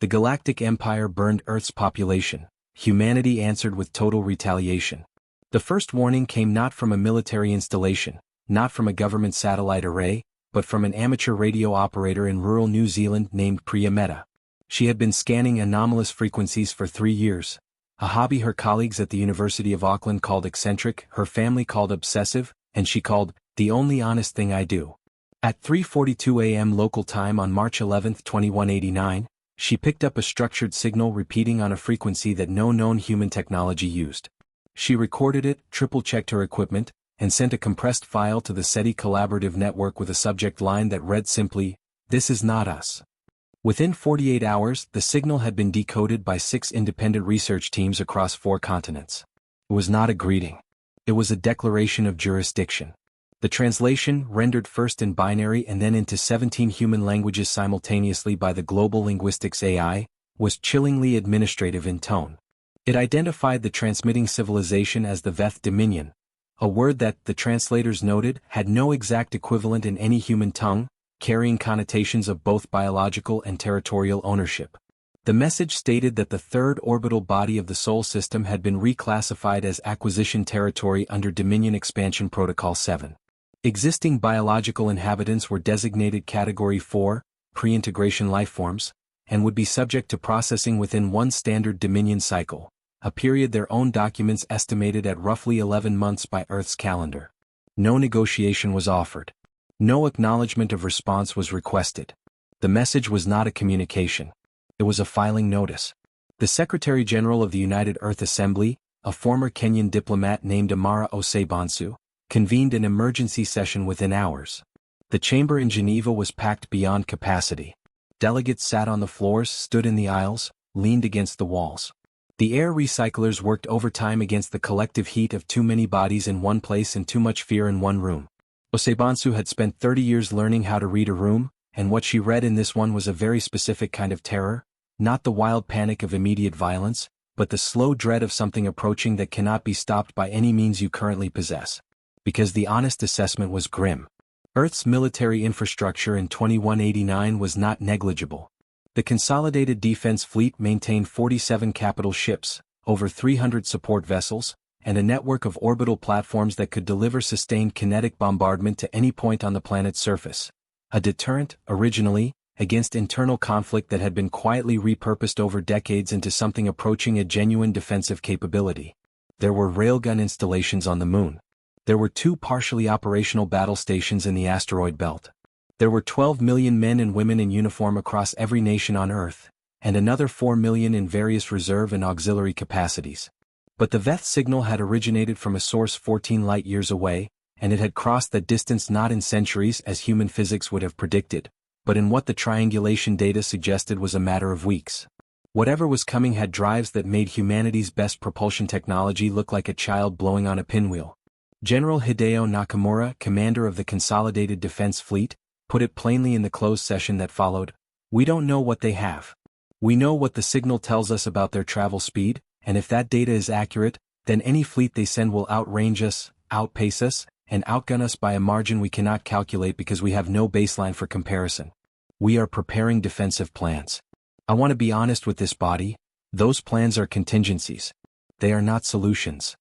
The Galactic Empire burned Earth's population. Humanity answered with total retaliation. The first warning came not from a military installation, not from a government satellite array, but from an amateur radio operator in rural New Zealand named Priya Mehta. She had been scanning anomalous frequencies for 3 years, a hobby her colleagues at the University of Auckland called eccentric, her family called obsessive, and she called the only honest thing I do. At 3:42 a.m. local time on March 11, 2189, she picked up a structured signal repeating on a frequency that no known human technology used. She recorded it, triple-checked her equipment, and sent a compressed file to the SETI collaborative network with a subject line that read simply, "This is not us." Within 48 hours, the signal had been decoded by 6 independent research teams across 4 continents. It was not a greeting. It was a declaration of jurisdiction. The translation, rendered first in binary and then into 17 human languages simultaneously by the Global Linguistics AI, was chillingly administrative in tone. It identified the transmitting civilization as the Veth Dominion, a word that, the translators noted, had no exact equivalent in any human tongue, carrying connotations of both biological and territorial ownership. The message stated that the third orbital body of the Sol system had been reclassified as acquisition territory under Dominion Expansion Protocol 7. Existing biological inhabitants were designated Category 4, pre-integration lifeforms, and would be subject to processing within one standard Dominion cycle, a period their own documents estimated at roughly 11 months by Earth's calendar. No negotiation was offered. No acknowledgement of response was requested. The message was not a communication. It was a filing notice. The Secretary-General of the United Earth Assembly, a former Kenyan diplomat named Amara Osei-Bonsu, convened an emergency session within hours. The chamber in Geneva was packed beyond capacity. Delegates sat on the floors, stood in the aisles, leaned against the walls. The air recyclers worked overtime against the collective heat of too many bodies in one place and too much fear in one room. Osei-Bonsu had spent 30 years learning how to read a room, and what she read in this one was a very specific kind of terror, not the wild panic of immediate violence, but the slow dread of something approaching that cannot be stopped by any means you currently possess. Because the honest assessment was grim. Earth's military infrastructure in 2189 was not negligible. The Consolidated Defense Fleet maintained 47 capital ships, over 300 support vessels, and a network of orbital platforms that could deliver sustained kinetic bombardment to any point on the planet's surface. A deterrent, originally, against internal conflict that had been quietly repurposed over decades into something approaching a genuine defensive capability. There were railgun installations on the Moon. There were 2 partially operational battle stations in the asteroid belt. There were 12 million men and women in uniform across every nation on Earth, and another 4 million in various reserve and auxiliary capacities. But the Veth signal had originated from a source 14 light-years away, and it had crossed that distance not in centuries as human physics would have predicted, but in what the triangulation data suggested was a matter of weeks. Whatever was coming had drives that made humanity's best propulsion technology look like a child blowing on a pinwheel. General Hideo Nakamura, commander of the Consolidated Defense Fleet, put it plainly in the closed session that followed, "We don't know what they have. We know what the signal tells us about their travel speed, and if that data is accurate, then any fleet they send will outrange us, outpace us, and outgun us by a margin we cannot calculate because we have no baseline for comparison. We are preparing defensive plans. I want to be honest with this body, those plans are contingencies. They are not solutions."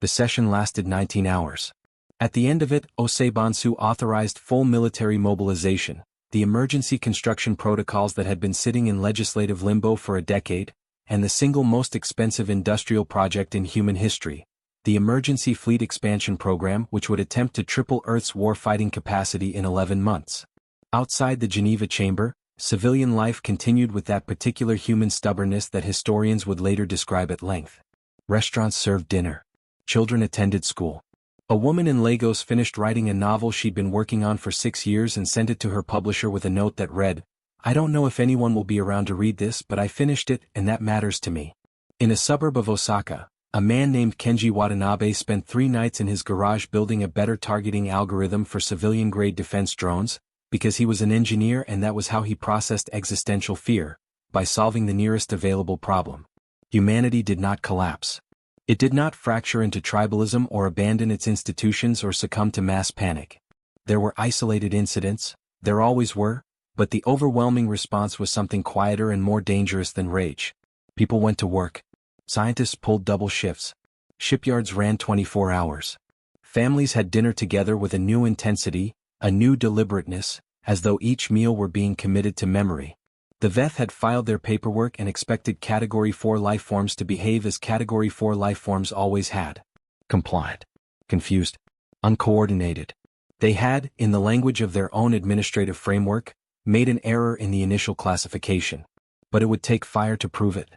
The session lasted 19 hours. At the end of it, Osei-Bonsu authorized full military mobilization, the emergency construction protocols that had been sitting in legislative limbo for a decade, and the single most expensive industrial project in human history, the Emergency Fleet Expansion Program, which would attempt to triple Earth's war-fighting capacity in 11 months. Outside the Geneva chamber, civilian life continued with that particular human stubbornness that historians would later describe at length. Restaurants served dinner. Children attended school. A woman in Lagos finished writing a novel she'd been working on for 6 years and sent it to her publisher with a note that read, "I don't know if anyone will be around to read this, but I finished it, and that matters to me." In a suburb of Osaka, a man named Kenji Watanabe spent 3 nights in his garage building a better targeting algorithm for civilian-grade defense drones, because he was an engineer and that was how he processed existential fear, by solving the nearest available problem. Humanity did not collapse. It did not fracture into tribalism or abandon its institutions or succumb to mass panic. There were isolated incidents, there always were, But the overwhelming response was something quieter and more dangerous than rage. People went to work. Scientists pulled double shifts. Shipyards ran 24 hours. Families had dinner together with a new intensity, a new deliberateness, as though each meal were being committed to memory. The Veth had filed their paperwork and expected Category 4 lifeforms to behave as Category 4 lifeforms always had. Compliant. Confused. Uncoordinated. They had, in the language of their own administrative framework, made an error in the initial classification. But it would take fire to prove it.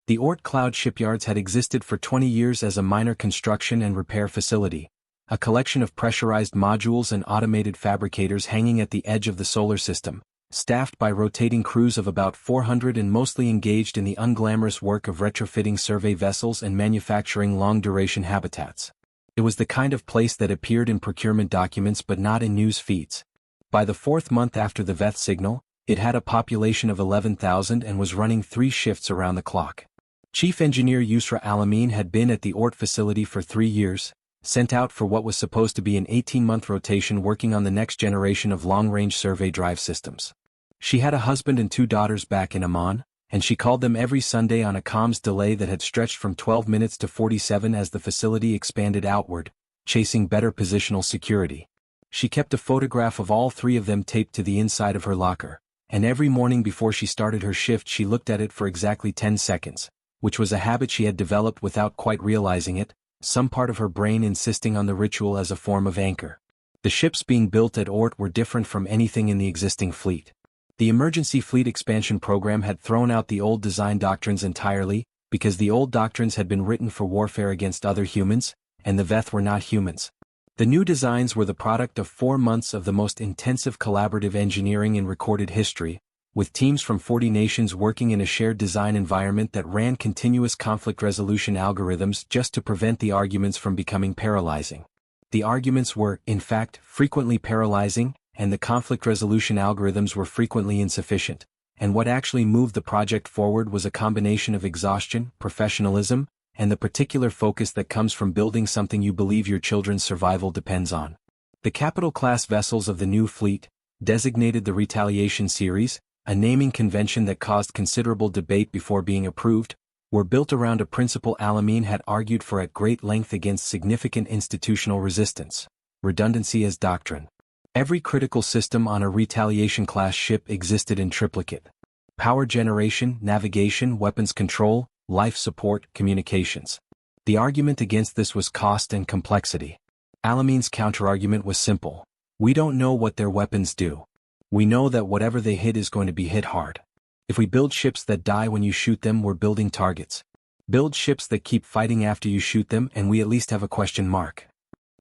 The Oort Cloud shipyards had existed for 20 years as a minor construction and repair facility, a collection of pressurized modules and automated fabricators hanging at the edge of the solar system, staffed by rotating crews of about 400 and mostly engaged in the unglamorous work of retrofitting survey vessels and manufacturing long-duration habitats. It was the kind of place that appeared in procurement documents but not in news feeds. By the fourth month after the Veth signal, it had a population of 11,000 and was running 3 shifts around the clock. Chief Engineer Yusra Alamin had been at the Oort facility for 3 years, sent out for what was supposed to be an 18-month rotation working on the next generation of long-range survey drive systems. She had a husband and 2 daughters back in Amman, and she called them every Sunday on a comms delay that had stretched from 12 minutes to 47 as the facility expanded outward, chasing better positional security. She kept a photograph of all 3 of them taped to the inside of her locker, and every morning before she started her shift she looked at it for exactly 10 seconds, which was a habit she had developed without quite realizing it, some part of her brain insisting on the ritual as a form of anchor. The ships being built at Oort were different from anything in the existing fleet. The emergency fleet expansion program had thrown out the old design doctrines entirely, because the old doctrines had been written for warfare against other humans, and the Veth were not humans. The new designs were the product of 4 months of the most intensive collaborative engineering in recorded history, with teams from 40 nations working in a shared design environment that ran continuous conflict resolution algorithms just to prevent the arguments from becoming paralyzing. The arguments were, in fact, frequently paralyzing, and the conflict resolution algorithms were frequently insufficient, and what actually moved the project forward was a combination of exhaustion, professionalism, and the particular focus that comes from building something you believe your children's survival depends on. The capital-class vessels of the new fleet, designated the Retaliation series, a naming convention that caused considerable debate before being approved, were built around a principle Alamin had argued for at great length against significant institutional resistance: redundancy as doctrine. Every critical system on a Retaliation-class ship existed in triplicate: power generation, navigation, weapons control, life support, communications. The argument against this was cost and complexity. Alamin's counterargument was simple: we don't know what their weapons do. We know that whatever they hit is going to be hit hard. If we build ships that die when you shoot them, we're building targets. Build ships that keep fighting after you shoot them and we at least have a question mark.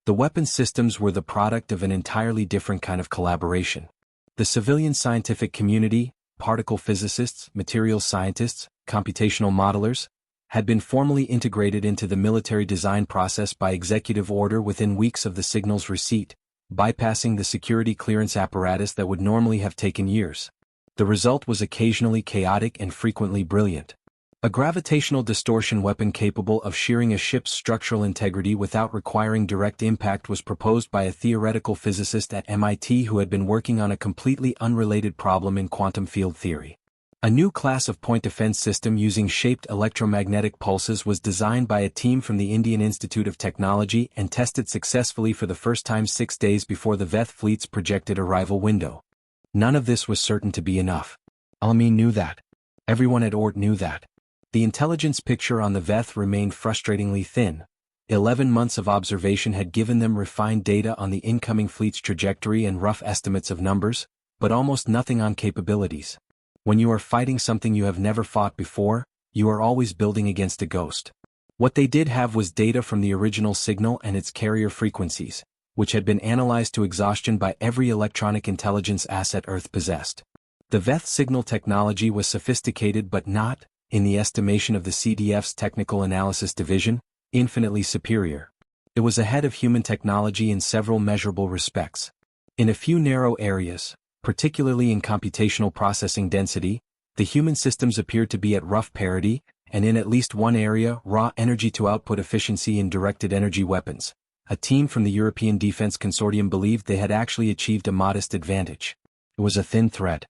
The weapons systems were the product of an entirely different kind of collaboration. The civilian scientific community, particle physicists, materials scientists, computational modelers, had been formally integrated into the military design process by executive order within weeks of the signal's receipt, bypassing the security clearance apparatus that would normally have taken years. The result was occasionally chaotic and frequently brilliant. A gravitational distortion weapon capable of shearing a ship's structural integrity without requiring direct impact was proposed by a theoretical physicist at MIT who had been working on a completely unrelated problem in quantum field theory. A new class of point defense system using shaped electromagnetic pulses was designed by a team from the Indian Institute of Technology and tested successfully for the first time 6 days before the Veth fleet's projected arrival window. None of this was certain to be enough. Alamin knew that. Everyone at Oort knew that. The intelligence picture on the Veth remained frustratingly thin. 11 months of observation had given them refined data on the incoming fleet's trajectory and rough estimates of numbers, but almost nothing on capabilities. When you are fighting something you have never fought before, you are always building against a ghost. What they did have was data from the original signal and its carrier frequencies, which had been analyzed to exhaustion by every electronic intelligence asset Earth possessed. The Veth signal technology was sophisticated but not, in the estimation of the CDF's Technical Analysis Division, infinitely superior. It was ahead of human technology in several measurable respects. In a few narrow areas, particularly in computational processing density, the human systems appeared to be at rough parity, and in at least one area, raw energy-to-output efficiency in directed energy weapons, a team from the European Defense Consortium believed they had actually achieved a modest advantage. It was a thin thread.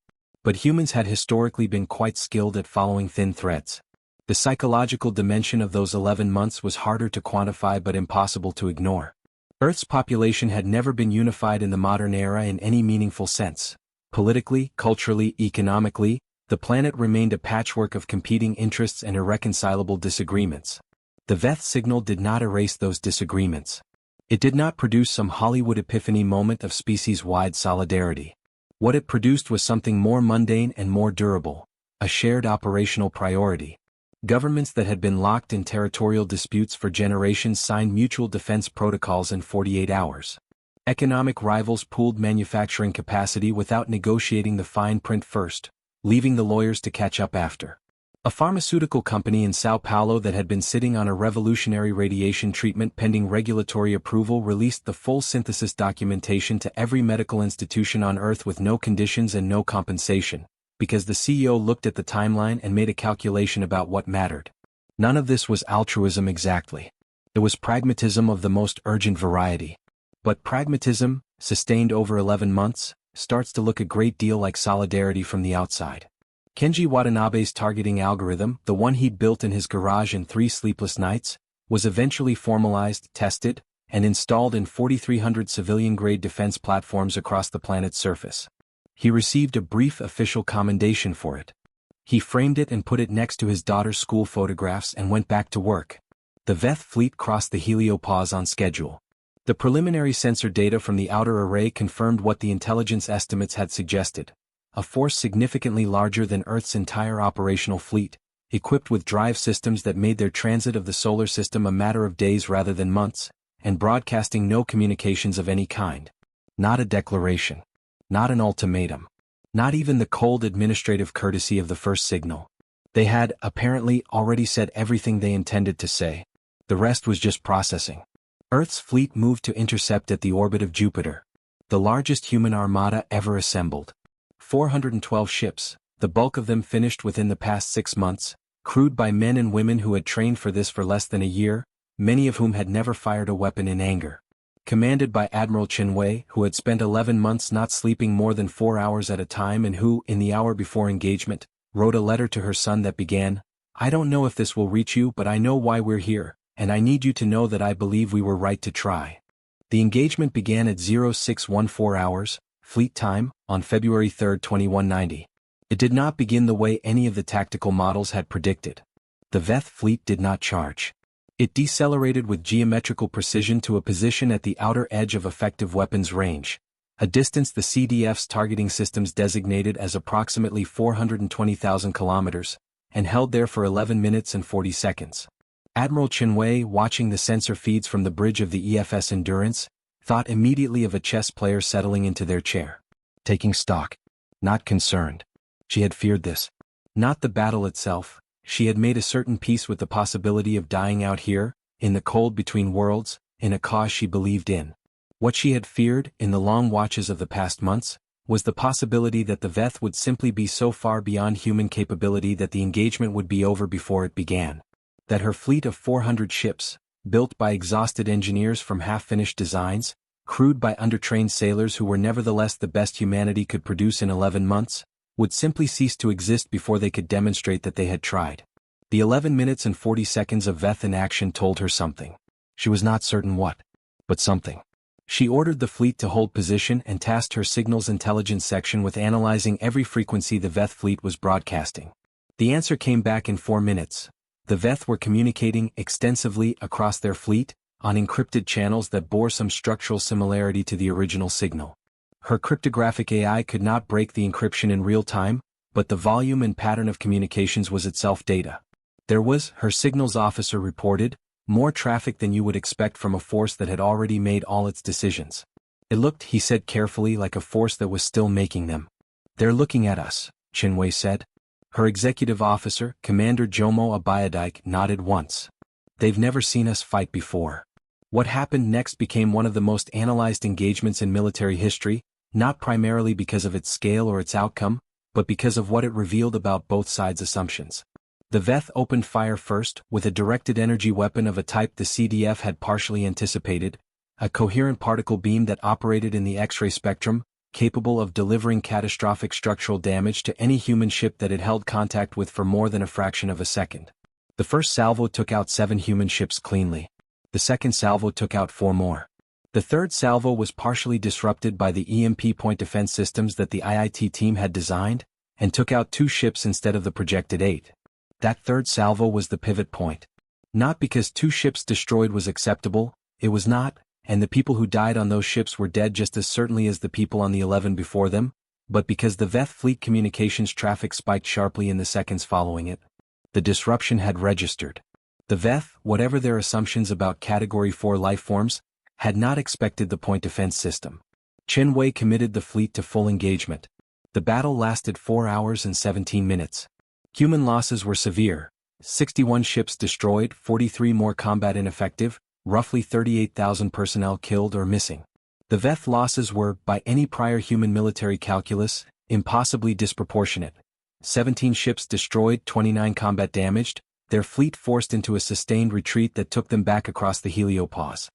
But humans had historically been quite skilled at following thin threads. The psychological dimension of those 11 months was harder to quantify but impossible to ignore. Earth's population had never been unified in the modern era in any meaningful sense. Politically, culturally, economically, the planet remained a patchwork of competing interests and irreconcilable disagreements. The Veth signal did not erase those disagreements. It did not produce some Hollywood epiphany moment of species-wide solidarity. What it produced was something more mundane and more durable, a shared operational priority. Governments that had been locked in territorial disputes for generations signed mutual defense protocols in 48 hours. Economic rivals pooled manufacturing capacity without negotiating the fine print first, leaving the lawyers to catch up after. A pharmaceutical company in Sao Paulo that had been sitting on a revolutionary radiation treatment pending regulatory approval released the full synthesis documentation to every medical institution on Earth with no conditions and no compensation, because the CEO looked at the timeline and made a calculation about what mattered. None of this was altruism exactly. It was pragmatism of the most urgent variety. But pragmatism, sustained over 11 months, starts to look a great deal like solidarity from the outside. Kenji Watanabe's targeting algorithm, the one he built in his garage in 3 sleepless nights, was eventually formalized, tested, and installed in 4,300 civilian-grade defense platforms across the planet's surface. He received a brief official commendation for it. He framed it and put it next to his daughter's school photographs and went back to work. The Veth fleet crossed the heliopause on schedule. The preliminary sensor data from the outer array confirmed what the intelligence estimates had suggested. A force significantly larger than Earth's entire operational fleet, equipped with drive systems that made their transit of the solar system a matter of days rather than months, and broadcasting no communications of any kind. Not a declaration. Not an ultimatum. Not even the cold administrative courtesy of the first signal. They had, apparently, already said everything they intended to say. The rest was just processing. Earth's fleet moved to intercept at the orbit of Jupiter. The largest human armada ever assembled. 412 ships, the bulk of them finished within the past 6 months, crewed by men and women who had trained for this for less than a year, many of whom had never fired a weapon in anger. Commanded by Admiral Chinwei, who had spent 11 months not sleeping more than 4 hours at a time and who, in the hour before engagement, wrote a letter to her son that began, "I don't know if this will reach you, but I know why we're here, and I need you to know that I believe we were right to try." The engagement began at 0614 hours, fleet time, on February 3, 2190. It did not begin the way any of the tactical models had predicted. The Veth fleet did not charge. It decelerated with geometrical precision to a position at the outer edge of effective weapons range, a distance the CDF's targeting systems designated as approximately 420,000 kilometers, and held there for 11 minutes and 40 seconds. Admiral Chinwei, watching the sensor feeds from the bridge of the EFS Endurance, thought immediately of a chess player settling into their chair. Taking stock. Not concerned. She had feared this. Not the battle itself. She had made a certain peace with the possibility of dying out here, in the cold between worlds, in a cause she believed in. What she had feared, in the long watches of the past months, was the possibility that the Veth would simply be so far beyond human capability that the engagement would be over before it began. That her fleet of 400 ships, built by exhausted engineers from half-finished designs, crewed by undertrained sailors who were nevertheless the best humanity could produce in 11 months, would simply cease to exist before they could demonstrate that they had tried. The 11 minutes and 40 seconds of Veth in action told her something. She was not certain what, but something. She ordered the fleet to hold position and tasked her signals intelligence section with analyzing every frequency the Veth fleet was broadcasting. The answer came back in 4 minutes. The Veth were communicating extensively across their fleet, on encrypted channels that bore some structural similarity to the original signal. Her cryptographic AI could not break the encryption in real time, but the volume and pattern of communications was itself data. There was, her signals officer reported, more traffic than you would expect from a force that had already made all its decisions. It looked, he said carefully, like a force that was still making them. "They're looking at us," Chinwei said. Her executive officer, Commander Jomo Abiodike, nodded once. "They've never seen us fight before." What happened next became one of the most analyzed engagements in military history, not primarily because of its scale or its outcome, but because of what it revealed about both sides' assumptions. The Veth opened fire first, with a directed energy weapon of a type the CDF had partially anticipated, a coherent particle beam that operated in the X-ray spectrum, capable of delivering catastrophic structural damage to any human ship that it held contact with for more than a fraction of a second. The first salvo took out 7 human ships cleanly. The second salvo took out 4 more. The third salvo was partially disrupted by the EMP point defense systems that the IIT team had designed, and took out 2 ships instead of the projected 8. That third salvo was the pivot point. Not because 2 ships destroyed was acceptable, it was not, and the people who died on those ships were dead just as certainly as the people on the 11 before them, but because the Veth fleet communications traffic spiked sharply in the seconds following it. The disruption had registered. The Veth, whatever their assumptions about Category 4 lifeforms, had not expected the point defense system. Chen Wei committed the fleet to full engagement. The battle lasted 4 hours and 17 minutes. Human losses were severe. 61 ships destroyed, 43 more combat ineffective, roughly 38,000 personnel killed or missing. The Veth losses were, by any prior human military calculus, impossibly disproportionate. 17 ships destroyed, 29 combat damaged, their fleet forced into a sustained retreat that took them back across the heliopause.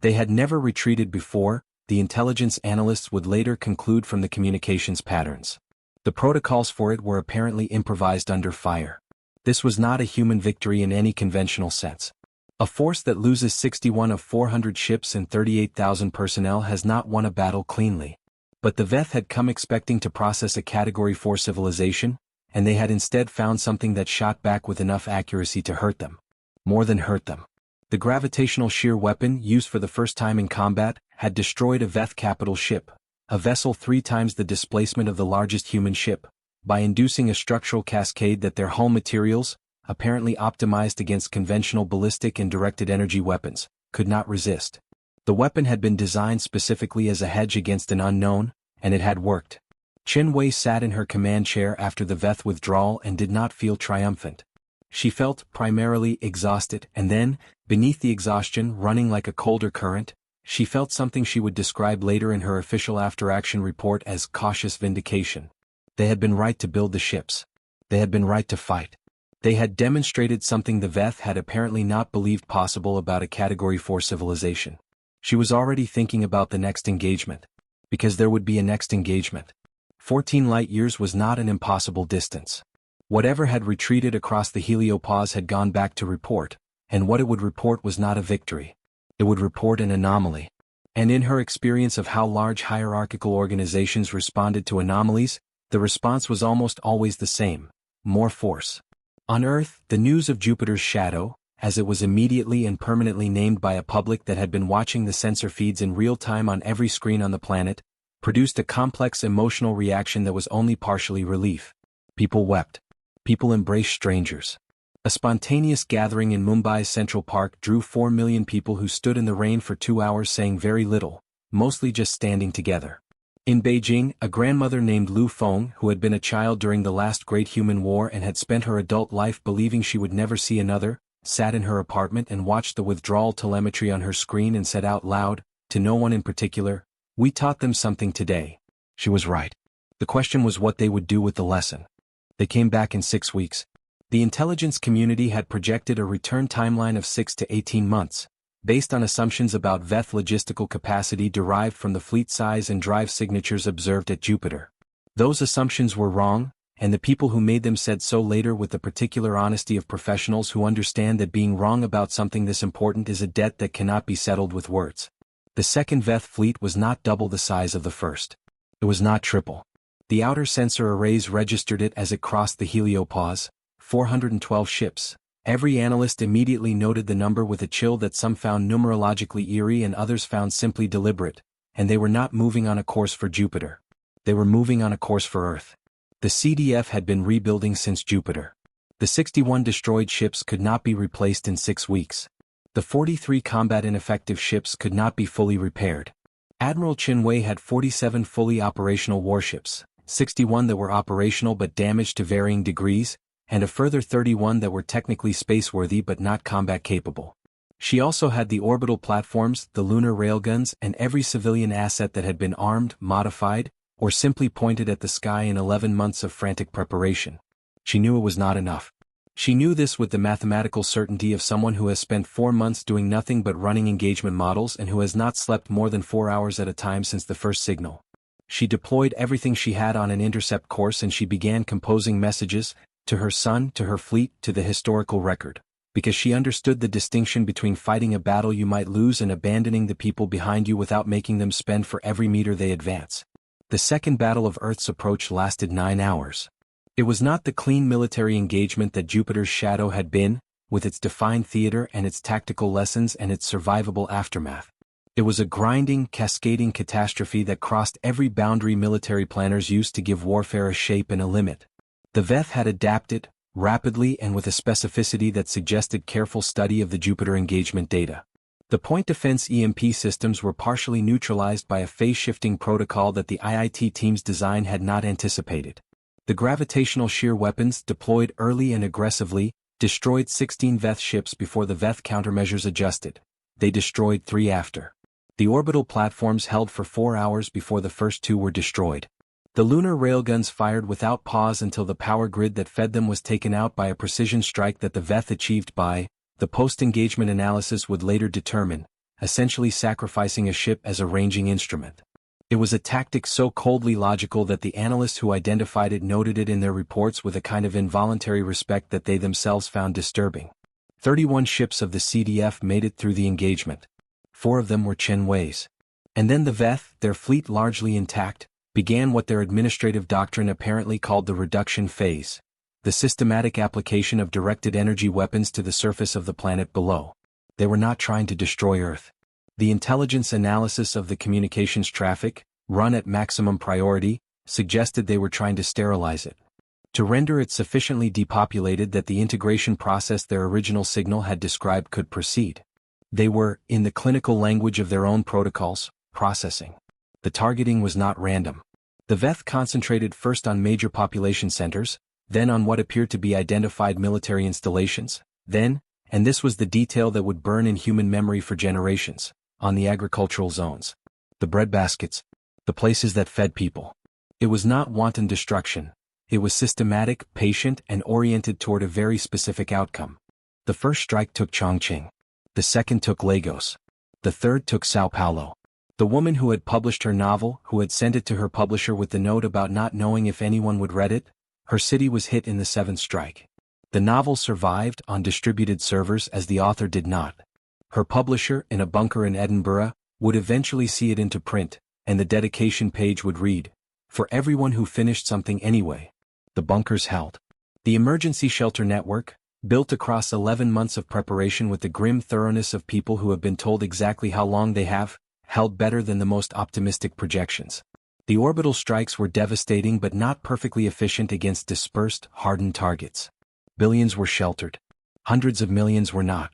They had never retreated before, the intelligence analysts would later conclude from the communications patterns. The protocols for it were apparently improvised under fire. This was not a human victory in any conventional sense. A force that loses 61 of 400 ships and 38,000 personnel has not won a battle cleanly. But the Veth had come expecting to process a Category 4 civilization, and they had instead found something that shot back with enough accuracy to hurt them. More than hurt them. The gravitational shear weapon, used for the first time in combat, had destroyed a Veth capital ship, a vessel 3 times the displacement of the largest human ship, by inducing a structural cascade that their hull materials, apparently optimized against conventional ballistic and directed energy weapons, could not resist. The weapon had been designed specifically as a hedge against an unknown, and it had worked. Chen Wei sat in her command chair after the Veth withdrawal and did not feel triumphant. She felt primarily exhausted, and then, beneath the exhaustion running like a colder current, she felt something she would describe later in her official after-action report as cautious vindication. They had been right to build the ships. They had been right to fight. They had demonstrated something the Veth had apparently not believed possible about a Category 4 civilization. She was already thinking about the next engagement. Because there would be a next engagement. 14 light-years was not an impossible distance. Whatever had retreated across the heliopause had gone back to report, and what it would report was not a victory. It would report an anomaly. And in her experience of how large hierarchical organizations responded to anomalies, the response was almost always the same: more force. On Earth, the news of Jupiter's shadow, as it was immediately and permanently named by a public that had been watching the sensor feeds in real time on every screen on the planet, produced a complex emotional reaction that was only partially relief. People wept. People embraced strangers. A spontaneous gathering in Mumbai's Central Park drew 4 million people who stood in the rain for 2 hours saying very little, mostly just standing together. In Beijing, a grandmother named Lu Feng, who had been a child during the last Great Human War and had spent her adult life believing she would never see another, sat in her apartment and watched the withdrawal telemetry on her screen and said out loud, to no one in particular, "We taught them something today." She was right. The question was what they would do with the lesson. They came back in 6 weeks. The intelligence community had projected a return timeline of 6 to 18 months, based on assumptions about Veth logistical capacity derived from the fleet size and drive signatures observed at Jupiter. Those assumptions were wrong, and the people who made them said so later with the particular honesty of professionals who understand that being wrong about something this important is a debt that cannot be settled with words. The second Veth fleet was not double the size of the first. It was not triple. The outer sensor arrays registered it as it crossed the heliopause, 412 ships. Every analyst immediately noted the number with a chill that some found numerologically eerie and others found simply deliberate, and they were not moving on a course for Jupiter. They were moving on a course for Earth. The CDF had been rebuilding since Jupiter. The 61 destroyed ships could not be replaced in 6 weeks. The 43 combat ineffective ships could not be fully repaired. Admiral Chen Wei had 47 fully operational warships, 61 that were operational but damaged to varying degrees, and a further 31 that were technically spaceworthy but not combat capable. She also had the orbital platforms, the lunar railguns, and every civilian asset that had been armed, modified, or simply pointed at the sky in 11 months of frantic preparation. She knew it was not enough. She knew this with the mathematical certainty of someone who has spent 4 months doing nothing but running engagement models and who has not slept more than 4 hours at a time since the first signal. She deployed everything she had on an intercept course and she began composing messages, to her son, to her fleet, to the historical record, because she understood the distinction between fighting a battle you might lose and abandoning the people behind you without making them spend for every meter they advance. The second battle of Earth's approach lasted 9 hours. It was not the clean military engagement that Jupiter's shadow had been, with its defined theater and its tactical lessons and its survivable aftermath. It was a grinding, cascading catastrophe that crossed every boundary military planners used to give warfare a shape and a limit. The Veth had adapted, rapidly and with a specificity that suggested careful study of the Jupiter engagement data. The point defense EMP systems were partially neutralized by a phase-shifting protocol that the IIT team's design had not anticipated. The gravitational shear weapons, deployed early and aggressively, destroyed 16 Veth ships before the Veth countermeasures adjusted. They destroyed 3 after. The orbital platforms held for 4 hours before the first 2 were destroyed. The lunar railguns fired without pause until the power grid that fed them was taken out by a precision strike that the Veth achieved by, the post-engagement analysis would later determine, essentially sacrificing a ship as a ranging instrument. It was a tactic so coldly logical that the analysts who identified it noted it in their reports with a kind of involuntary respect that they themselves found disturbing. 31 ships of the CDF made it through the engagement. 4 of them were Chen Wei's. And then the Veth, their fleet largely intact, began what their administrative doctrine apparently called the reduction phase, the systematic application of directed energy weapons to the surface of the planet below. They were not trying to destroy Earth. The intelligence analysis of the communications traffic, run at maximum priority, suggested they were trying to sterilize it, to render it sufficiently depopulated that the integration process their original signal had described could proceed. They were, in the clinical language of their own protocols, processing. The targeting was not random. The Veth concentrated first on major population centers, then on what appeared to be identified military installations, then, and this was the detail that would burn in human memory for generations, on the agricultural zones. The breadbaskets. The places that fed people. It was not wanton destruction. It was systematic, patient, and oriented toward a very specific outcome. The first strike took Chongqing. The second took Lagos. The third took Sao Paulo. The woman who had published her novel, who had sent it to her publisher with the note about not knowing if anyone would read it, her city was hit in the 7th strike. The novel survived on distributed servers as the author did not. Her publisher, in a bunker in Edinburgh, would eventually see it into print, and the dedication page would read, "For everyone who finished something anyway." The bunkers held. The emergency shelter network, built across 11 months of preparation with the grim thoroughness of people who have been told exactly how long they have, held better than the most optimistic projections. The orbital strikes were devastating but not perfectly efficient against dispersed, hardened targets. Billions were sheltered. Hundreds of millions were not.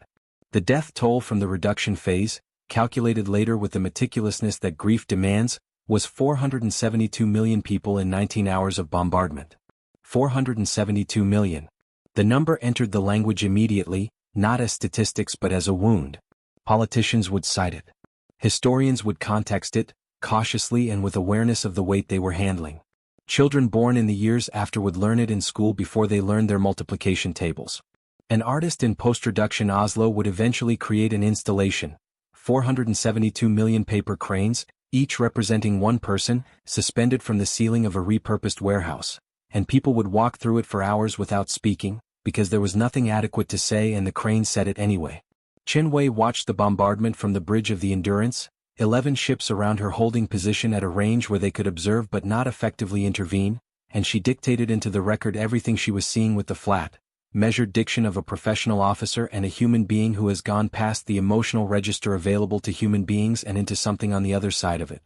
The death toll from the reduction phase, calculated later with the meticulousness that grief demands, was 472 million people in 19 hours of bombardment. 472 million. The number entered the language immediately, not as statistics but as a wound. Politicians would cite it. Historians would context it, cautiously and with awareness of the weight they were handling. Children born in the years after would learn it in school before they learned their multiplication tables. An artist in post-production Oslo would eventually create an installation, 472 million paper cranes, each representing one person, suspended from the ceiling of a repurposed warehouse, and people would walk through it for hours without speaking, because there was nothing adequate to say and the crane said it anyway. Chen Wei watched the bombardment from the bridge of the Endurance, 11 ships around her holding position at a range where they could observe but not effectively intervene, and she dictated into the record everything she was seeing with the flat, measured diction of a professional officer and a human being who has gone past the emotional register available to human beings and into something on the other side of it.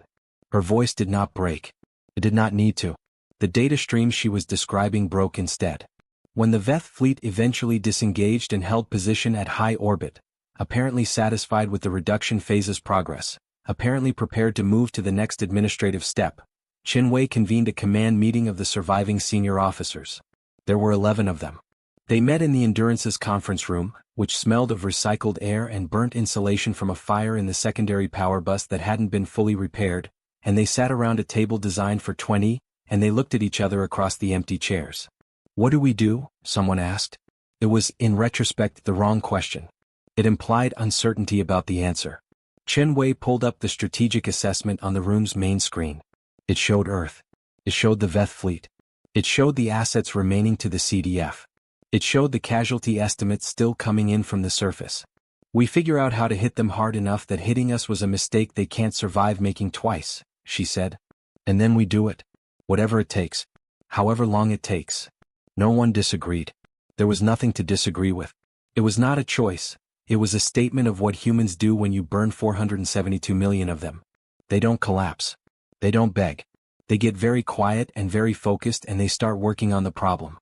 Her voice did not break. It did not need to. The data stream she was describing broke instead. When the Veth fleet eventually disengaged and held position at high orbit, apparently satisfied with the reduction phase's progress, apparently prepared to move to the next administrative step, Chen Wei convened a command meeting of the surviving senior officers. There were 11 of them. They met in the Endurance's conference room, which smelled of recycled air and burnt insulation from a fire in the secondary power bus that hadn't been fully repaired, and they sat around a table designed for 20, and they looked at each other across the empty chairs. "What do we do?" someone asked. It was, in retrospect, the wrong question. It implied uncertainty about the answer. Chen Wei pulled up the strategic assessment on the room's main screen. It showed Earth. It showed the Veth fleet. It showed the assets remaining to the CDF. It showed the casualty estimates still coming in from the surface. We figure out how to hit them hard enough that hitting us was a mistake they can't survive making twice, she said. And then we do it. Whatever it takes. However long it takes. No one disagreed. There was nothing to disagree with. It was not a choice. It was a statement of what humans do when you burn 472 million of them. They don't collapse. They don't beg. They get very quiet and very focused and they start working on the problem.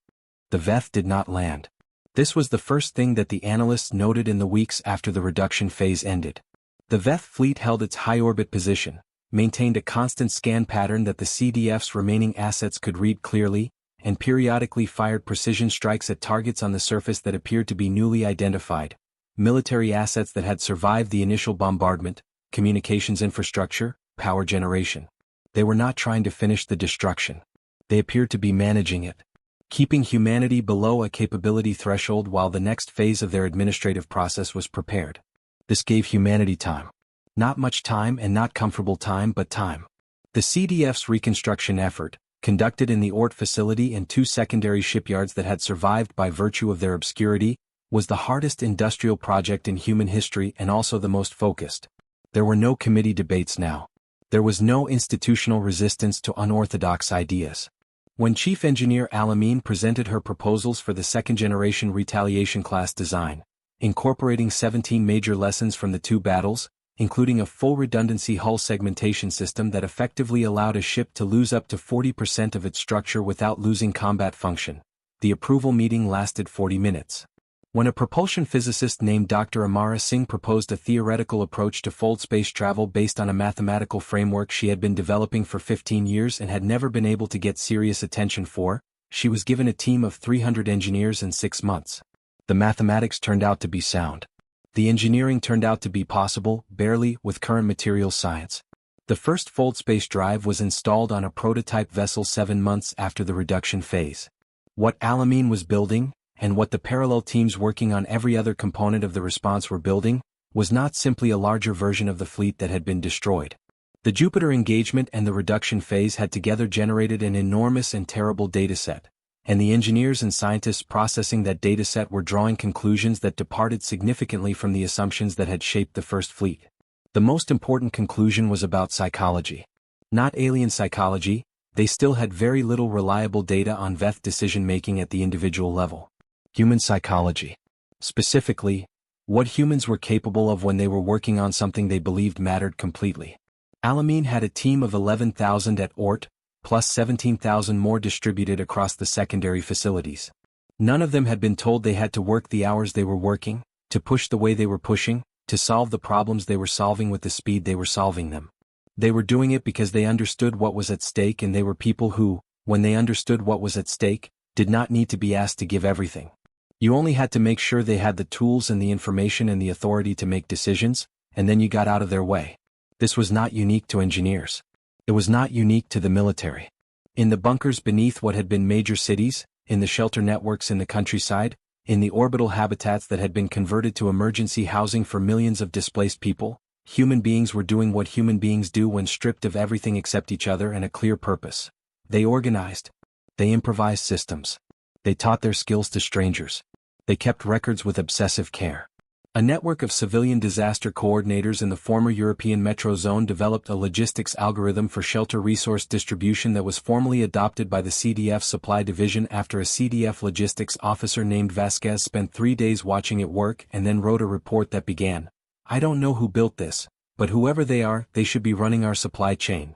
The Veth did not land. This was the first thing that the analysts noted in the weeks after the reduction phase ended. The Veth fleet held its high orbit position, maintained a constant scan pattern that the CDF's remaining assets could read clearly, and periodically fired precision strikes at targets on the surface that appeared to be newly identified, military assets that had survived the initial bombardment, communications infrastructure, power generation. They were not trying to finish the destruction. They appeared to be managing it, keeping humanity below a capability threshold while the next phase of their administrative process was prepared. This gave humanity time. Not much time and not comfortable time, but time. The CDF's reconstruction effort, conducted in the Ort facility and two secondary shipyards that had survived by virtue of their obscurity, was the hardest industrial project in human history and also the most focused. There were no committee debates now. There was no institutional resistance to unorthodox ideas. When Chief Engineer Al-Amin presented her proposals for the second-generation Retaliation class design, incorporating 17 major lessons from the two battles, including a full redundancy hull segmentation system that effectively allowed a ship to lose up to 40% of its structure without losing combat function, the approval meeting lasted 40 minutes. When a propulsion physicist named Dr. Amara Singh proposed a theoretical approach to fold space travel based on a mathematical framework she had been developing for 15 years and had never been able to get serious attention for, she was given a team of 300 engineers in 6 months. The mathematics turned out to be sound. The engineering turned out to be possible, barely, with current materials science. The first fold space drive was installed on a prototype vessel 7 months after the reduction phase. What Al-Amin was building, and what the parallel teams working on every other component of the response were building, was not simply a larger version of the fleet that had been destroyed. The Jupiter engagement and the reduction phase had together generated an enormous and terrible dataset, and the engineers and scientists processing that dataset were drawing conclusions that departed significantly from the assumptions that had shaped the first fleet. The most important conclusion was about psychology. Not alien psychology, they still had very little reliable data on Veth decision-making at the individual level. Human psychology. Specifically, what humans were capable of when they were working on something they believed mattered completely. Al-Amin had a team of 11,000 at Ort, plus 17,000 more distributed across the secondary facilities. None of them had been told they had to work the hours they were working, to push the way they were pushing, to solve the problems they were solving with the speed they were solving them. They were doing it because they understood what was at stake, and they were people who, when they understood what was at stake, did not need to be asked to give everything. You only had to make sure they had the tools and the information and the authority to make decisions, and then you got out of their way. This was not unique to engineers. It was not unique to the military. In the bunkers beneath what had been major cities, in the shelter networks in the countryside, in the orbital habitats that had been converted to emergency housing for millions of displaced people, human beings were doing what human beings do when stripped of everything except each other and a clear purpose. They organized. They improvised systems. They taught their skills to strangers. They kept records with obsessive care. A network of civilian disaster coordinators in the former European Metro Zone developed a logistics algorithm for shelter resource distribution that was formally adopted by the CDF Supply Division after a CDF logistics officer named Vasquez spent 3 days watching it work and then wrote a report that began, "I don't know who built this, but whoever they are, they should be running our supply chain."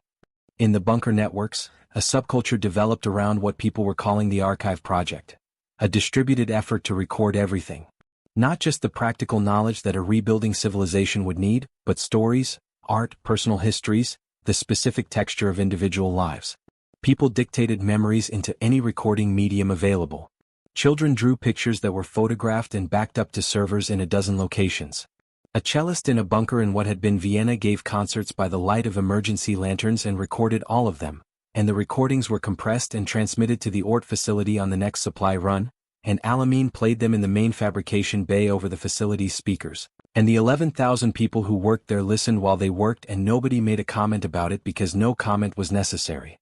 In the bunker networks, a subculture developed around what people were calling the Archive Project. A distributed effort to record everything. Not just the practical knowledge that a rebuilding civilization would need, but stories, art, personal histories, the specific texture of individual lives. People dictated memories into any recording medium available. Children drew pictures that were photographed and backed up to servers in a dozen locations. A cellist in a bunker in what had been Vienna gave concerts by the light of emergency lanterns and recorded all of them, and the recordings were compressed and transmitted to the Ort facility on the next supply run, and Al-Amin played them in the main fabrication bay over the facility's speakers. And the 11,000 people who worked there listened while they worked, and nobody made a comment about it because no comment was necessary.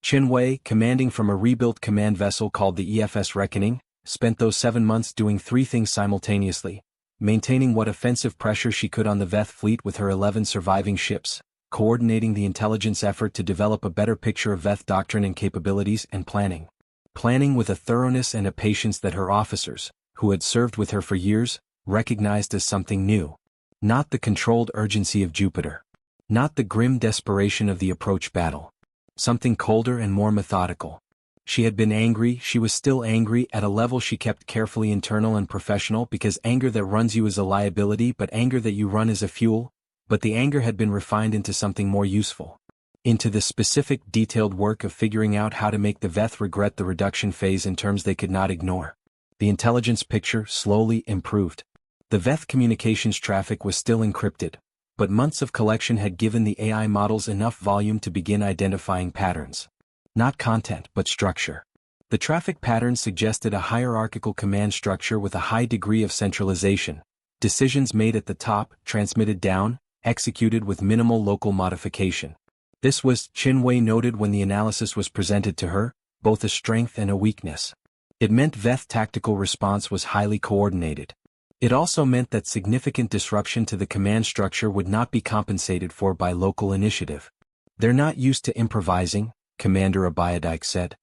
Chen Wei, commanding from a rebuilt command vessel called the EFS Reckoning, spent those 7 months doing 3 things simultaneously: maintaining what offensive pressure she could on the Veth fleet with her 11 surviving ships, coordinating the intelligence effort to develop a better picture of Veth doctrine and capabilities, and planning. Planning with a thoroughness and a patience that her officers, who had served with her for years, recognized as something new. Not the controlled urgency of Jupiter. Not the grim desperation of the approach battle. Something colder and more methodical. She had been angry, she was still angry at a level she kept carefully internal and professional, because anger that runs you is a liability, but anger that you run is a fuel. But the anger had been refined into something more useful. Into the specific, detailed work of figuring out how to make the Veth regret the reduction phase in terms they could not ignore. The intelligence picture slowly improved. The Veth communications traffic was still encrypted, but months of collection had given the AI models enough volume to begin identifying patterns. Not content, but structure. The traffic patterns suggested a hierarchical command structure with a high degree of centralization. Decisions made at the top, transmitted down, executed with minimal local modification. This was, Chen Wei noted when the analysis was presented to her, both a strength and a weakness. It meant Veth tactical response was highly coordinated. It also meant that significant disruption to the command structure would not be compensated for by local initiative. They're not used to improvising, Commander Abiodike said.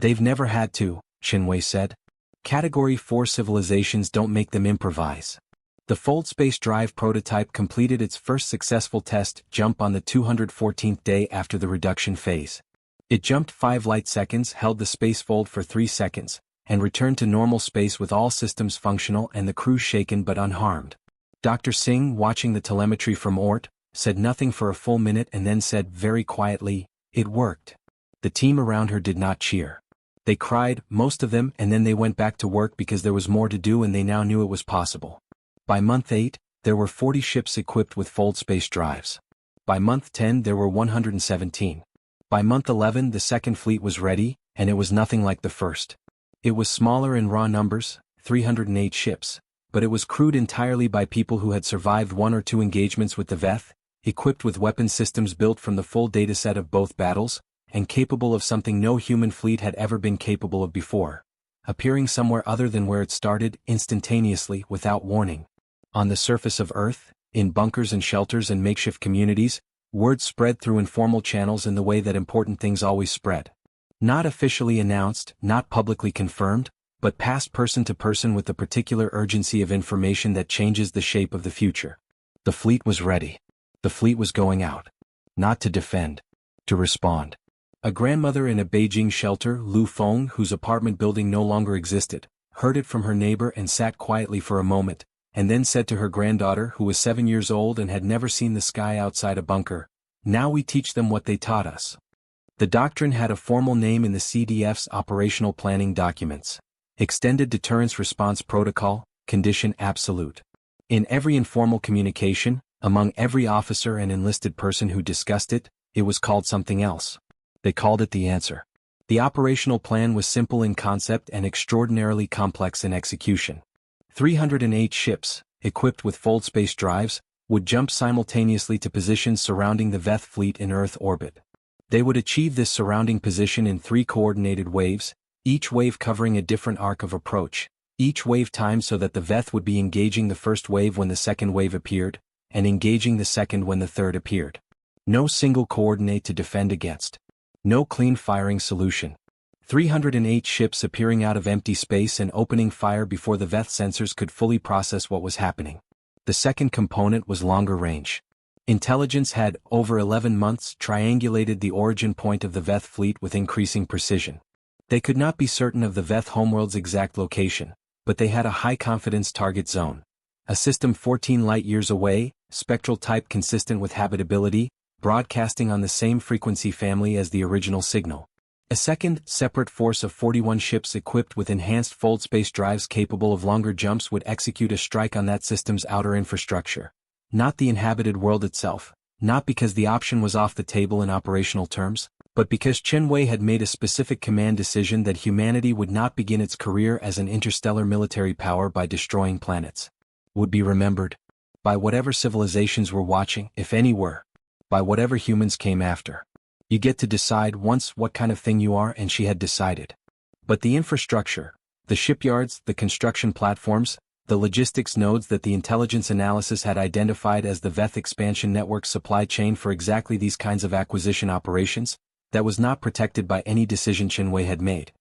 They've never had to, Chen Wei said. Category 4 civilizations don't make them improvise. The Fold Space Drive prototype completed its first successful test jump on the 214th day after the reduction phase. It jumped 5 light seconds, held the spacefold for 3 seconds, and returned to normal space with all systems functional and the crew shaken but unharmed. Dr. Singh, watching the telemetry from Oort, said nothing for a full minute and then said very quietly, "It worked." The team around her did not cheer. They cried, most of them, and then they went back to work because there was more to do and they now knew it was possible. By month 8, there were 40 ships equipped with Fold Space Drives. By month 10 there were 117. By month 11 the second fleet was ready, and it was nothing like the first. It was smaller in raw numbers, 308 ships, but it was crewed entirely by people who had survived 1 or 2 engagements with the Veth, equipped with weapon systems built from the full dataset of both battles, and capable of something no human fleet had ever been capable of before. Appearing somewhere other than where it started, instantaneously, without warning. On the surface of Earth, in bunkers and shelters and makeshift communities, word spread through informal channels in the way that important things always spread. Not officially announced, not publicly confirmed, but passed person to person with the particular urgency of information that changes the shape of the future. The fleet was ready. The fleet was going out. Not to defend. To respond. A grandmother in a Beijing shelter, Lu Feng, whose apartment building no longer existed, heard it from her neighbor and sat quietly for a moment, and then said to her granddaughter, who was 7 years old and had never seen the sky outside a bunker, "Now we teach them what they taught us." The doctrine had a formal name in the CDF's operational planning documents. Extended Deterrence Response Protocol, Condition Absolute. In every informal communication, among every officer and enlisted person who discussed it, it was called something else. They called it the answer. The operational plan was simple in concept and extraordinarily complex in execution. 308 ships, equipped with Fold Space Drives, would jump simultaneously to positions surrounding the Veth fleet in Earth orbit. They would achieve this surrounding position in 3 coordinated waves, each wave covering a different arc of approach, each wave timed so that the Veth would be engaging the first wave when the second wave appeared, and engaging the second when the third appeared. No single coordinate to defend against. No clean firing solution. 308 ships appearing out of empty space and opening fire before the Veth sensors could fully process what was happening. The second component was longer range. Intelligence had, over 11 months, triangulated the origin point of the Veth fleet with increasing precision. They could not be certain of the Veth homeworld's exact location, but they had a high-confidence target zone. A system 14 light-years away, spectral type consistent with habitability, broadcasting on the same frequency family as the original signal. A second, separate force of 41 ships equipped with enhanced Fold Space Drives capable of longer jumps would execute a strike on that system's outer infrastructure. Not the inhabited world itself, not because the option was off the table in operational terms, but because Chen Wei had made a specific command decision that humanity would not begin its career as an interstellar military power by destroying planets. Would be remembered. by whatever civilizations were watching, if any were, by whatever humans came after. You get to decide once what kind of thing you are, and she had decided. But the infrastructure, the shipyards, the construction platforms, the logistics nodes that the intelligence analysis had identified as the Veth expansion network supply chain for exactly these kinds of acquisition operations, that was not protected by any decision Chenwei had made.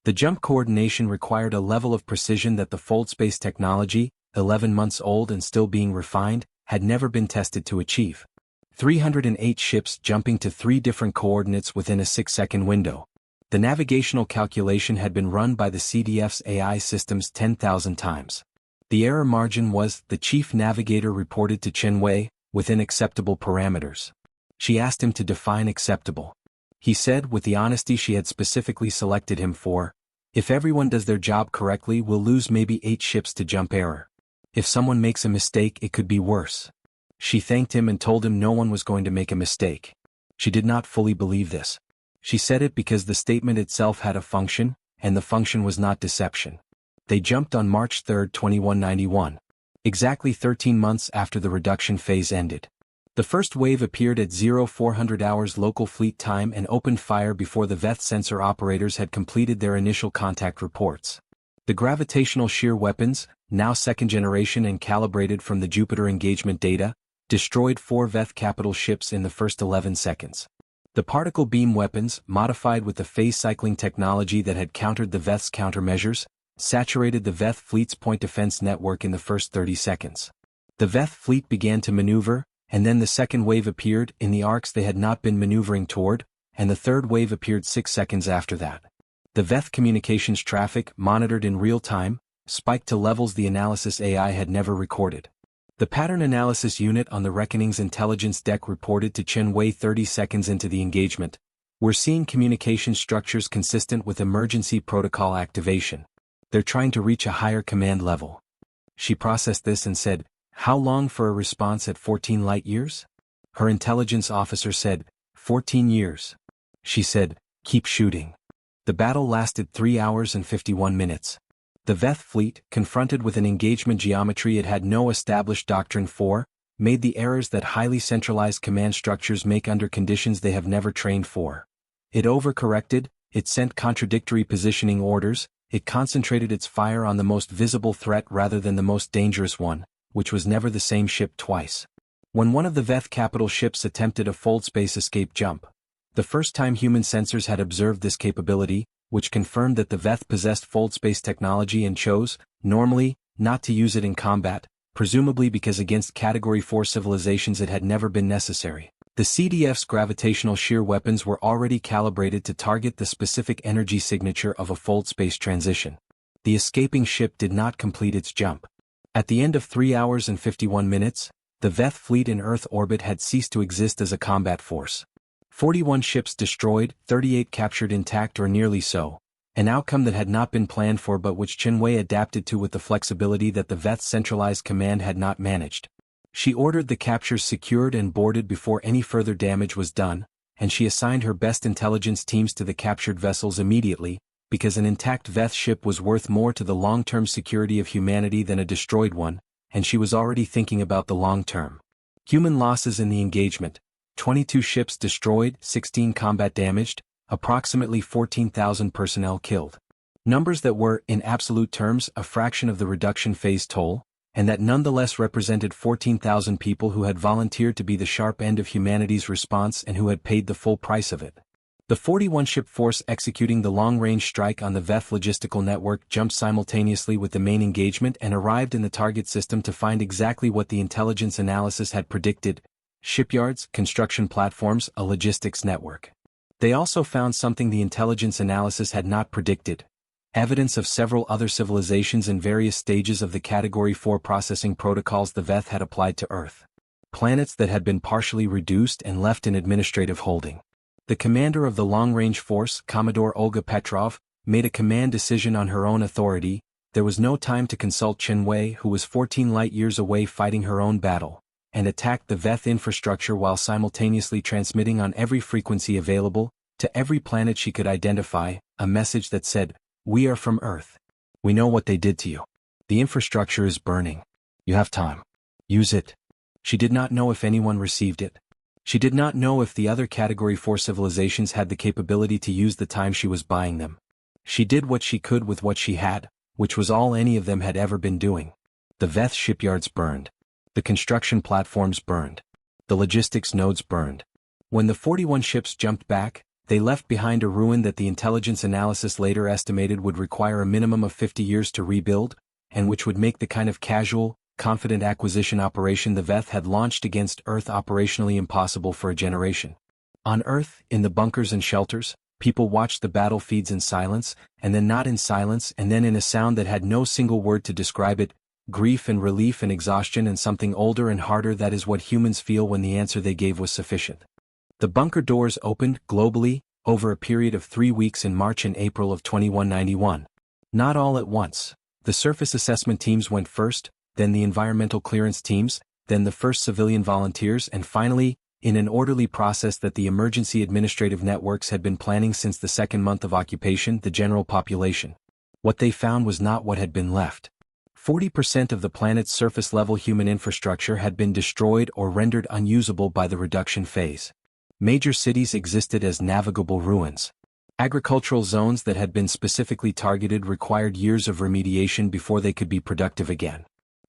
The jump coordination required a level of precision that the fold space technology, 11 months old and still being refined, had never been tested to achieve. 308 ships jumping to 3 different coordinates within a 6-second window. The navigational calculation had been run by the CDF's AI systems 10,000 times. The error margin was, the chief navigator reported to Chenwei, within acceptable parameters. She asked him to define acceptable. He said, with the honesty she had specifically selected him for, if everyone does their job correctly, we'll lose maybe 8 ships to jump error. If someone makes a mistake, it could be worse. She thanked him and told him no one was going to make a mistake. She did not fully believe this. She said it because the statement itself had a function, and the function was not deception. They jumped on March 3, 2191. Exactly 13 months after the reduction phase ended. The first wave appeared at 0400 hours local fleet time and opened fire before the Veth sensor operators had completed their initial contact reports. The gravitational shear weapons, now second generation and calibrated from the Jupiter engagement data, destroyed 4 Veth capital ships in the first 11 seconds. The particle beam weapons, modified with the phase cycling technology that had countered the Veth's countermeasures, saturated the Veth fleet's point defense network in the first 30 seconds. The Veth fleet began to maneuver, and then the second wave appeared in the arcs they had not been maneuvering toward, and the third wave appeared 6 seconds after that. The Veth communications traffic, monitored in real time, spiked to levels the analysis AI had never recorded. The pattern analysis unit on the Reckoning's intelligence deck reported to Chenwei 30 seconds into the engagement, "We're seeing communication structures consistent with emergency protocol activation. They're trying to reach a higher command level." She processed this and said, "How long for a response at 14 light years?" Her intelligence officer said, 14 years. She said, "Keep shooting." The battle lasted 3 hours and 51 minutes. The Veth fleet, confronted with an engagement geometry it had no established doctrine for, made the errors that highly centralized command structures make under conditions they have never trained for. It overcorrected, it sent contradictory positioning orders, it concentrated its fire on the most visible threat rather than the most dangerous one, which was never the same ship twice. When one of the Veth capital ships attempted a fold space escape jump, the first time human sensors had observed this capability, which confirmed that the Veth possessed fold space technology and chose, normally, not to use it in combat, presumably because against Category 4 civilizations it had never been necessary. The CDF's gravitational shear weapons were already calibrated to target the specific energy signature of a fold space transition. The escaping ship did not complete its jump. At the end of 3 hours and 51 minutes, the Veth fleet in Earth orbit had ceased to exist as a combat force. 41 ships destroyed, 38 captured intact or nearly so, an outcome that had not been planned for but which Chenwei adapted to with the flexibility that the Veth's centralized command had not managed. She ordered the captures secured and boarded before any further damage was done, and she assigned her best intelligence teams to the captured vessels immediately, because an intact Veth ship was worth more to the long-term security of humanity than a destroyed one, and she was already thinking about the long term. Human losses in the engagement: 22 ships destroyed, 16 combat damaged, approximately 14,000 personnel killed. Numbers that were, in absolute terms, a fraction of the reduction phase toll, and that nonetheless represented 14,000 people who had volunteered to be the sharp end of humanity's response and who had paid the full price of it. The 41-ship force executing the long-range strike on the Veth logistical network jumped simultaneously with the main engagement and arrived in the target system to find exactly what the intelligence analysis had predicted: shipyards, construction platforms, a logistics network. They also found something the intelligence analysis had not predicted: evidence of several other civilizations in various stages of the Category 4 processing protocols the Veth had applied to Earth. Planets that had been partially reduced and left in administrative holding. The commander of the long-range force, Commodore Olga Petrov, made a command decision on her own authority. There was no time to consult Chenwei, who was 14 light-years away fighting her own battle, and attacked the Veth infrastructure while simultaneously transmitting on every frequency available, to every planet she could identify, a message that said, "We are from Earth. We know what they did to you. The infrastructure is burning. You have time. Use it. She did not know if anyone received it. She did not know if the other Category 4 civilizations had the capability to use the time she was buying them. She did what she could with what she had, which was all any of them had ever been doing. The Veth shipyards burned. The construction platforms burned. The logistics nodes burned. When the 41 ships jumped back, they left behind a ruin that the intelligence analysis later estimated would require a minimum of 50 years to rebuild, and which would make the kind of casual, confident acquisition operation the Veth had launched against Earth operationally impossible for a generation. On Earth, in the bunkers and shelters, people watched the battlefields in silence, and then not in silence, and then in a sound that had no single word to describe it: grief and relief and exhaustion and something older and harder. That is what humans feel when the answer they gave was sufficient. The bunker doors opened, globally, over a period of 3 weeks in March and April of 2191. Not all at once. The surface assessment teams went first, then the environmental clearance teams, then the first civilian volunteers, and finally, in an orderly process that the emergency administrative networks had been planning since the second month of occupation, the general population. What they found was not what had been left. 40% of the planet's surface-level human infrastructure had been destroyed or rendered unusable by the reduction phase. Major cities existed as navigable ruins. Agricultural zones that had been specifically targeted required years of remediation before they could be productive again.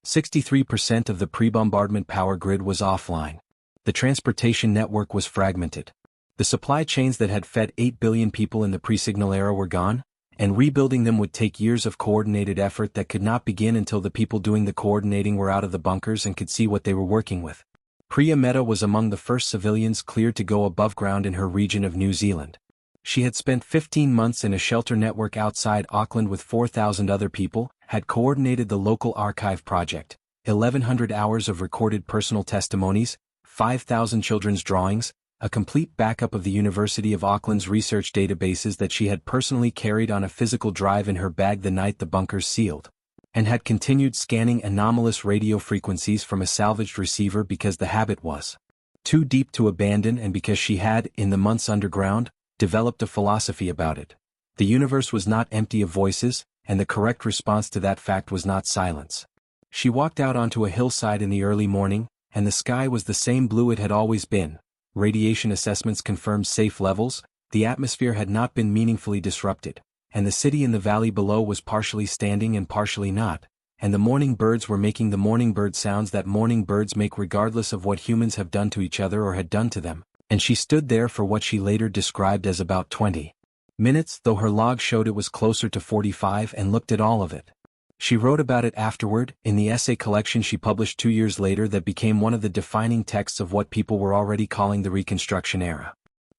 63% of the pre-bombardment power grid was offline. The transportation network was fragmented. The supply chains that had fed 8 billion people in the pre-signal era were gone, and rebuilding them would take years of coordinated effort that could not begin until the people doing the coordinating were out of the bunkers and could see what they were working with. Priya Mehta was among the first civilians cleared to go above ground in her region of New Zealand. She had spent 15 months in a shelter network outside Auckland with 4,000 other people, had coordinated the local archive project, 1,100 hours of recorded personal testimonies, 5,000 children's drawings, a complete backup of the University of Auckland's research databases that she had personally carried on a physical drive in her bag the night the bunkers sealed, and had continued scanning anomalous radio frequencies from a salvaged receiver because the habit was too deep to abandon, and because she had, in the months underground, developed a philosophy about it. The universe was not empty of voices, and the correct response to that fact was not silence. She walked out onto a hillside in the early morning, and the sky was the same blue it had always been. Radiation assessments confirmed safe levels, the atmosphere had not been meaningfully disrupted, and the city in the valley below was partially standing and partially not, and the morning birds were making the morning bird sounds that morning birds make regardless of what humans have done to each other or had done to them, and she stood there for what she later described as about 20 minutes, though her log showed it was closer to 45, and looked at all of it. She wrote about it afterward, in the essay collection she published 2 years later that became one of the defining texts of what people were already calling the Reconstruction era.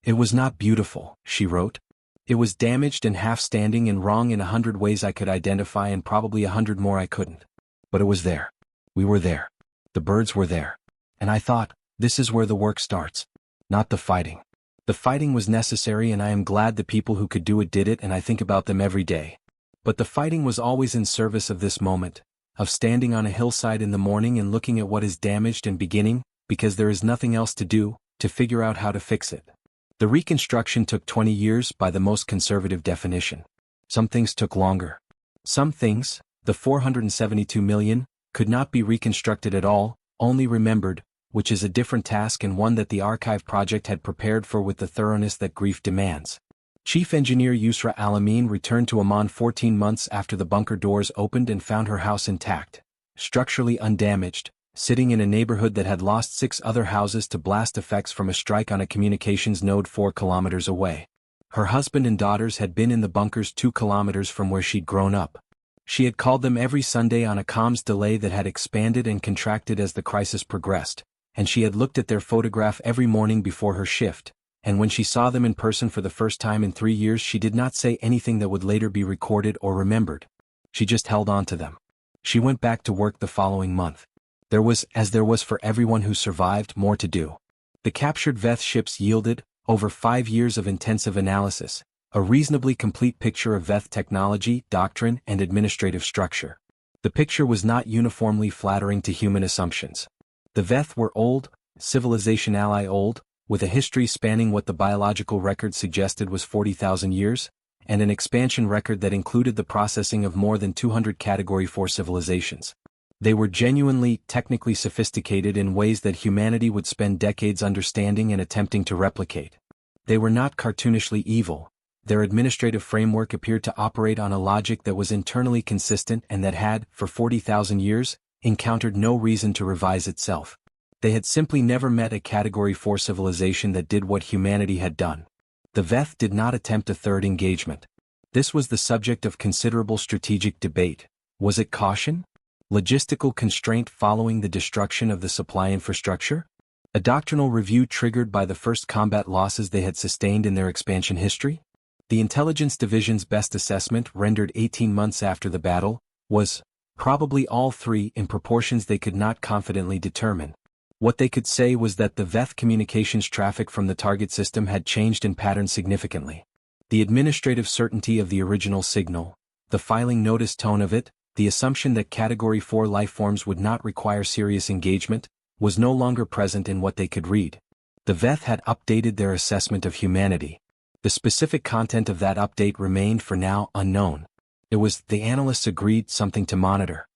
It was not beautiful, she wrote. It was damaged and half-standing and wrong in 100 ways I could identify, and probably 100 more I couldn't. But it was there. We were there. The birds were there. And I thought, this is where the work starts. Not the fighting. The fighting was necessary, and I am glad the people who could do it did it, and I think about them every day. But the fighting was always in service of this moment, of standing on a hillside in the morning and looking at what is damaged and beginning, because there is nothing else to do, to figure out how to fix it. The reconstruction took 20 years by the most conservative definition. Some things took longer. Some things, the 472 million, could not be reconstructed at all, only remembered, which is a different task and one that the archive project had prepared for with the thoroughness that grief demands. Chief Engineer Yusra Alamin returned to Amman 14 months after the bunker doors opened and found her house intact, structurally undamaged, sitting in a neighborhood that had lost 6 other houses to blast effects from a strike on a communications node 4 kilometers away. Her husband and daughters had been in the bunkers 2 kilometers from where she'd grown up. She had called them every Sunday on a comms delay that had expanded and contracted as the crisis progressed, and she had looked at their photograph every morning before her shift. And when she saw them in person for the first time in 3 years, she did not say anything that would later be recorded or remembered. She just held on to them. She went back to work the following month. There was, as there was for everyone who survived, more to do. The captured Veth ships yielded, over 5 years of intensive analysis, a reasonably complete picture of Veth technology, doctrine, and administrative structure. The picture was not uniformly flattering to human assumptions. The Veth were old, civilization ally old, with a history spanning what the biological record suggested was 40,000 years, and an expansion record that included the processing of more than 200 Category 4 civilizations. They were genuinely, technically sophisticated in ways that humanity would spend decades understanding and attempting to replicate. They were not cartoonishly evil. Their administrative framework appeared to operate on a logic that was internally consistent and that had, for 40,000 years, encountered no reason to revise itself. They had simply never met a Category 4 civilization that did what humanity had done. The Veth did not attempt a third engagement. This was the subject of considerable strategic debate. Was it caution? Logistical constraint following the destruction of the supply infrastructure? A doctrinal review triggered by the first combat losses they had sustained in their expansion history? The Intelligence Division's best assessment, rendered 18 months after the battle, was probably all three in proportions they could not confidently determine. What they could say was that the Veth communications traffic from the target system had changed in pattern significantly. The administrative certainty of the original signal, the filing notice tone of it, the assumption that Category 4 lifeforms would not require serious engagement, was no longer present in what they could read. The Veth had updated their assessment of humanity. The specific content of that update remained for now unknown. It was, the analysts agreed, something to monitor.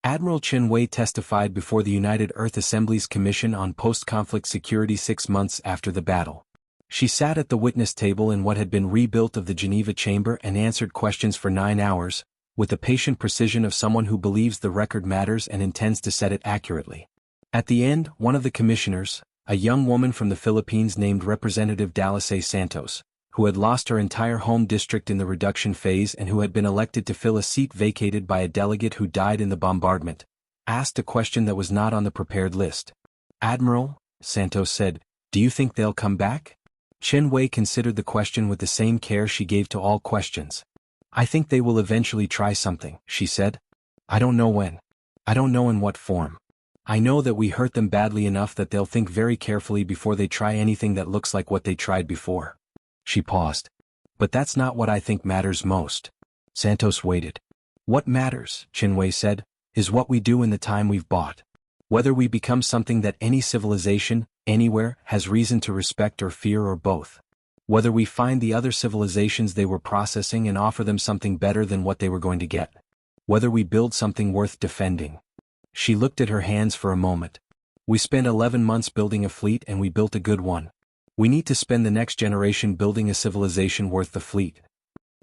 Admiral Chen Wei testified before the United Earth Assembly's Commission on Post-Conflict Security 6 months after the battle. She sat at the witness table in what had been rebuilt of the Geneva chamber and answered questions for 9 hours, with the patient precision of someone who believes the record matters and intends to set it accurately. At the end, one of the commissioners, a young woman from the Philippines named Representative Dalice Santos, who had lost her entire home district in the reduction phase and who had been elected to fill a seat vacated by a delegate who died in the bombardment, asked a question that was not on the prepared list. "Admiral," Santos said, "do you think they'll come back?" Chen Wei considered the question with the same care she gave to all questions. "I think they will eventually try something," she said. "I don't know when. I don't know in what form. I know that we hurt them badly enough that they'll think very carefully before they try anything that looks like what they tried before." She paused. "But that's not what I think matters most." Santos waited. "What matters," Chen Wei said, "is what we do in the time we've bought. Whether we become something that any civilization, anywhere, has reason to respect or fear or both. Whether we find the other civilizations they were processing and offer them something better than what they were going to get. Whether we build something worth defending." She looked at her hands for a moment. "We spent 11 months building a fleet and we built a good one. We need to spend the next generation building a civilization worth the fleet."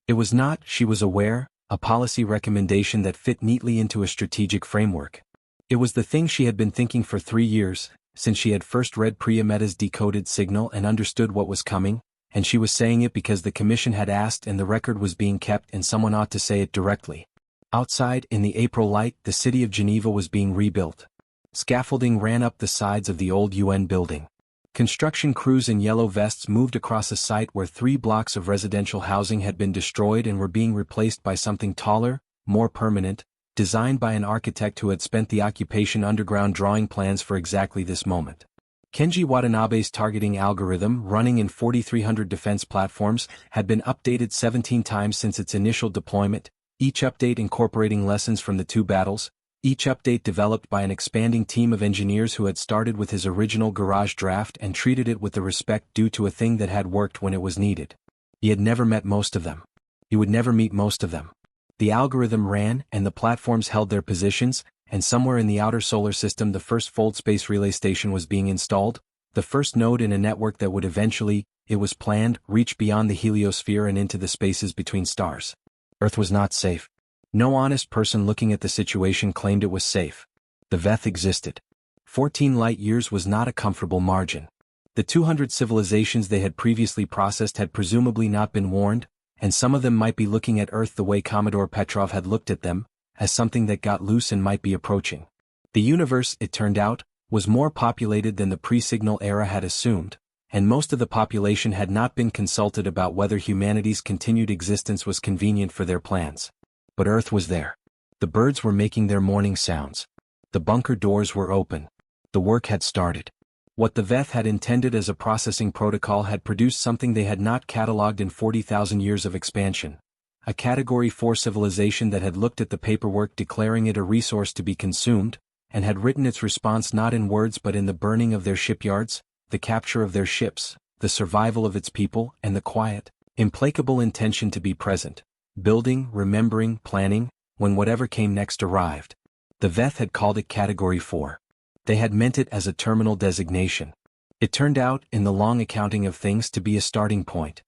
It was not, she was aware, a policy recommendation that fit neatly into a strategic framework. It was the thing she had been thinking for 3 years, since she had first read Priameta's decoded signal and understood what was coming, and she was saying it because the commission had asked and the record was being kept and someone ought to say it directly. Outside, in the April light, the city of Geneva was being rebuilt. Scaffolding ran up the sides of the old UN building. Construction crews in yellow vests moved across a site where 3 blocks of residential housing had been destroyed and were being replaced by something taller, more permanent, designed by an architect who had spent the occupation underground drawing plans for exactly this moment. Kenji Watanabe's targeting algorithm, running in 4,300 defense platforms, had been updated 17 times since its initial deployment, each update incorporating lessons from the 2 battles, each update developed by an expanding team of engineers who had started with his original garage draft and treated it with the respect due to a thing that had worked when it was needed. He had never met most of them. He would never meet most of them. The algorithm ran, and the platforms held their positions, and somewhere in the outer solar system the first fold space relay station was being installed, the first node in a network that would eventually, it was planned, reach beyond the heliosphere and into the spaces between stars. Earth was not safe. No honest person looking at the situation claimed it was safe. The Veth existed. 14 light-years was not a comfortable margin. The 200 civilizations they had previously processed had presumably not been warned, and some of them might be looking at Earth the way Commodore Petrov had looked at them, as something that got loose and might be approaching. The universe, it turned out, was more populated than the pre-signal era had assumed, and most of the population had not been consulted about whether humanity's continued existence was convenient for their plans. But Earth was there. The birds were making their morning sounds. The bunker doors were open. The work had started. What the Veth had intended as a processing protocol had produced something they had not catalogued in 40,000 years of expansion. A Category 4 civilization that had looked at the paperwork declaring it a resource to be consumed, and had written its response not in words but in the burning of their shipyards, the capture of their ships, the survival of its people, and the quiet, implacable intention to be present, building, remembering, planning, when whatever came next arrived. The VETH had called it Category 4. They had meant it as a terminal designation. It turned out, in the long accounting of things, to be a starting point.